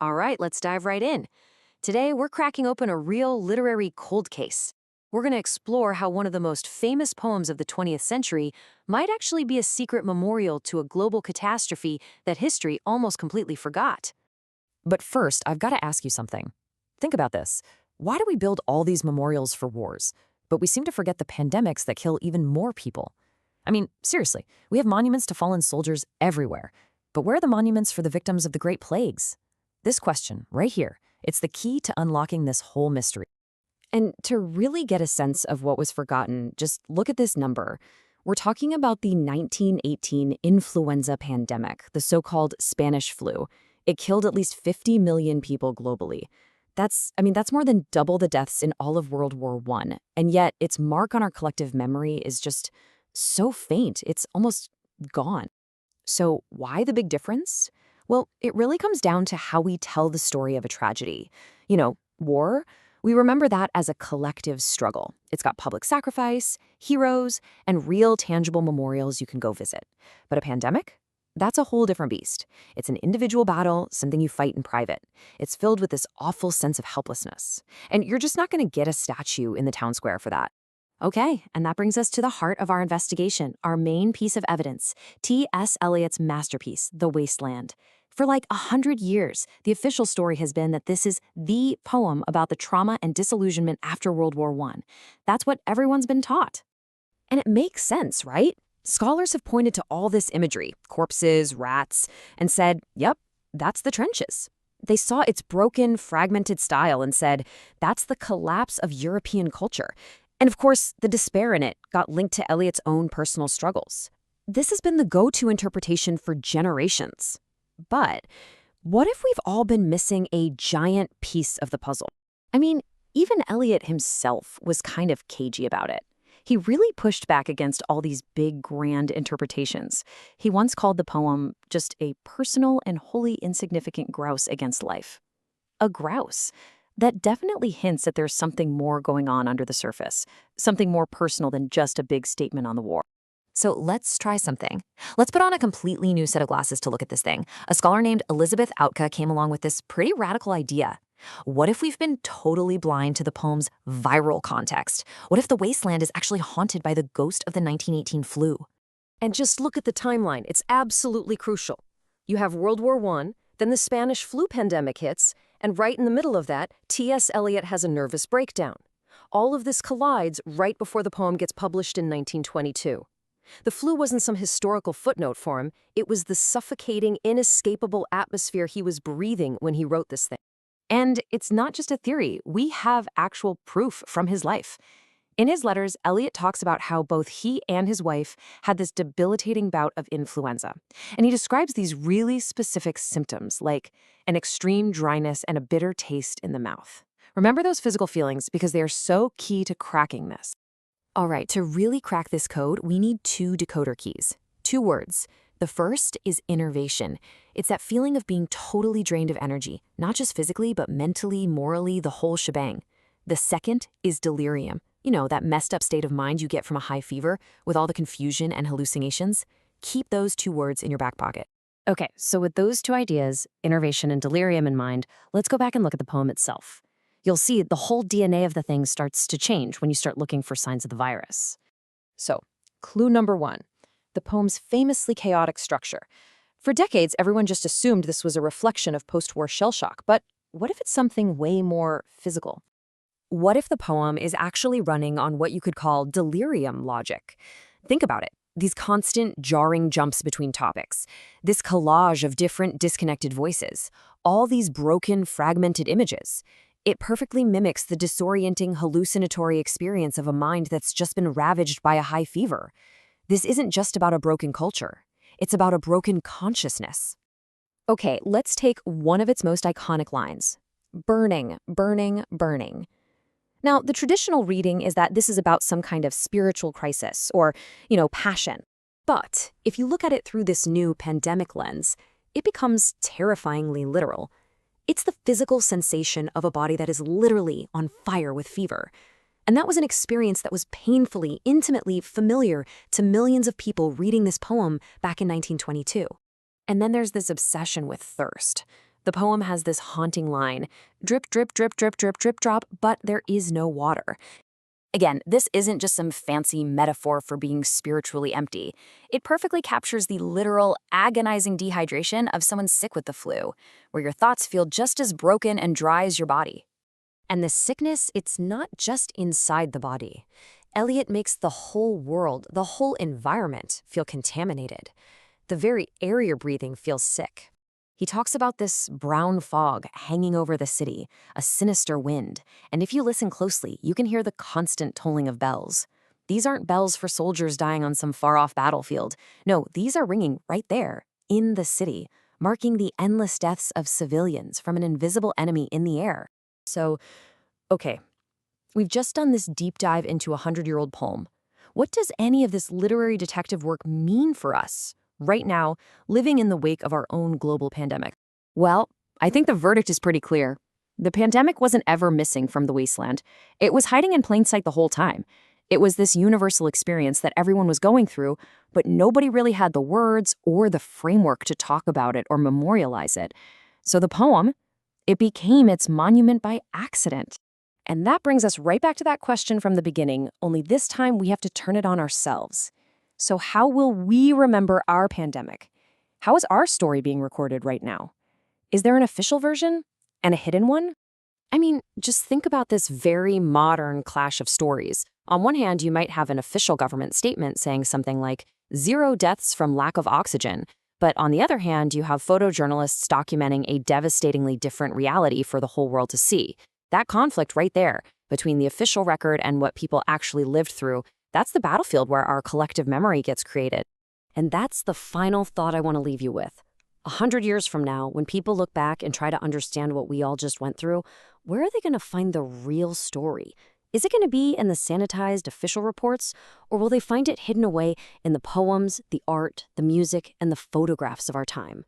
All right, let's dive right in. Today, we're cracking open a real literary cold case. We're going to explore how one of the most famous poems of the 20th century might actually be a secret memorial to a global catastrophe that history almost completely forgot. But first, I've got to ask you something. Think about this. Why do we build all these memorials for wars, but we seem to forget the pandemics that kill even more people? I mean, seriously, we have monuments to fallen soldiers everywhere, but where are the monuments for the victims of the Great Plagues? This question, right here, it's the key to unlocking this whole mystery. And to really get a sense of what was forgotten, just look at this number. We're talking about the 1918 influenza pandemic, the so-called Spanish flu. It killed at least 50 million people globally. That's more than double the deaths in all of World War I. And yet, its mark on our collective memory is just so faint, it's almost gone. So why the big difference? Well, it really comes down to how we tell the story of a tragedy. War, we remember that as a collective struggle. It's got public sacrifice, heroes, and real tangible memorials you can go visit. But a pandemic? That's a whole different beast. It's an individual battle, something you fight in private. It's filled with this awful sense of helplessness. And you're just not going to get a statue in the town square for that. Okay, and that brings us to the heart of our investigation, our main piece of evidence, T.S. Eliot's masterpiece, The Wasteland. For like 100 years, the official story has been that this is the poem about the trauma and disillusionment after World War I. That's what everyone's been taught. And it makes sense, right? Scholars have pointed to all this imagery, corpses, rats, and said, yep, that's the trenches. They saw its broken, fragmented style and said, that's the collapse of European culture. And of course, the despair in it got linked to Eliot's own personal struggles. This has been the go-to interpretation for generations. But what if we've all been missing a giant piece of the puzzle? I mean, even Eliot himself was kind of cagey about it. He really pushed back against all these big, grand interpretations. He once called the poem just a personal and wholly insignificant grouse against life. A grouse. That definitely hints that there's something more going on under the surface, something more personal than just a big statement on the war. So let's try something. Let's put on a completely new set of glasses to look at this thing. A scholar named Elizabeth Outka came along with this pretty radical idea. What if we've been totally blind to the poem's viral context? What if The Wasteland is actually haunted by the ghost of the 1918 flu? And just look at the timeline. It's absolutely crucial. You have World War I, then the Spanish flu pandemic hits, and right in the middle of that, T.S. Eliot has a nervous breakdown. All of this collides right before the poem gets published in 1922. The flu wasn't some historical footnote for him. It was the suffocating, inescapable atmosphere he was breathing when he wrote this thing. And it's not just a theory. We have actual proof from his life. In his letters, Eliot talks about how both he and his wife had this debilitating bout of influenza. And he describes these really specific symptoms, like an extreme dryness and a bitter taste in the mouth. Remember those physical feelings because they are so key to cracking this. All right, to really crack this code, we need 2 decoder keys, 2 words. The first is innervation. It's that feeling of being totally drained of energy, not just physically, but mentally, morally, the whole shebang. The second is delirium. That messed up state of mind you get from a high fever with all the confusion and hallucinations. Keep those 2 words in your back pocket. Okay, so with those 2 ideas, innervation and delirium in mind, let's go back and look at the poem itself. You'll see the whole DNA of the thing starts to change when you start looking for signs of the virus. So, clue number 1, the poem's famously chaotic structure. For decades, everyone just assumed this was a reflection of post-war shell shock, but what if it's something way more physical? What if the poem is actually running on what you could call delirium logic? Think about it. These constant jarring jumps between topics, this collage of different disconnected voices, all these broken, fragmented images. It perfectly mimics the disorienting, hallucinatory experience of a mind that's just been ravaged by a high fever. This isn't just about a broken culture. It's about a broken consciousness. Okay, let's take one of its most iconic lines. Burning, burning, burning. Now, the traditional reading is that this is about some kind of spiritual crisis or, passion. But if you look at it through this new pandemic lens, it becomes terrifyingly literal. It's the physical sensation of a body that is literally on fire with fever. And that was an experience that was painfully, intimately familiar to millions of people reading this poem back in 1922. And then there's this obsession with thirst. The poem has this haunting line, drip, drip, drip, drip, drip, drip, drop, but there is no water. Again, this isn't just some fancy metaphor for being spiritually empty. It perfectly captures the literal, agonizing dehydration of someone sick with the flu, where your thoughts feel just as broken and dry as your body. And the sickness, it's not just inside the body. Eliot makes the whole world, the whole environment, feel contaminated. The very air you're breathing feels sick. He talks about this brown fog hanging over the city, a sinister wind, and if you listen closely, you can hear the constant tolling of bells. These aren't bells for soldiers dying on some far-off battlefield. No, these are ringing right there, in the city, marking the endless deaths of civilians from an invisible enemy in the air. So, okay, we've just done this deep dive into a 100-year-old poem. What does any of this literary detective work mean for us right now, living in the wake of our own global pandemic? Well, I think the verdict is pretty clear. The pandemic wasn't ever missing from the wasteland. It was hiding in plain sight the whole time. It was this universal experience that everyone was going through, but nobody really had the words or the framework to talk about it or memorialize it. So the poem, it became its monument by accident. And that brings us right back to that question from the beginning, only this time we have to turn it on ourselves. So how will we remember our pandemic? How is our story being recorded right now? Is there an official version and a hidden one? I mean, just think about this very modern clash of stories. On one hand, you might have an official government statement saying something like, 0 deaths from lack of oxygen. But on the other hand, you have photojournalists documenting a devastatingly different reality for the whole world to see. That conflict right there, between the official record and what people actually lived through, that's the battlefield where our collective memory gets created. And that's the final thought I want to leave you with. 100 years from now, when people look back and try to understand what we all just went through, where are they going to find the real story? Is it going to be in the sanitized official reports, or will they find it hidden away in the poems, the art, the music, and the photographs of our time?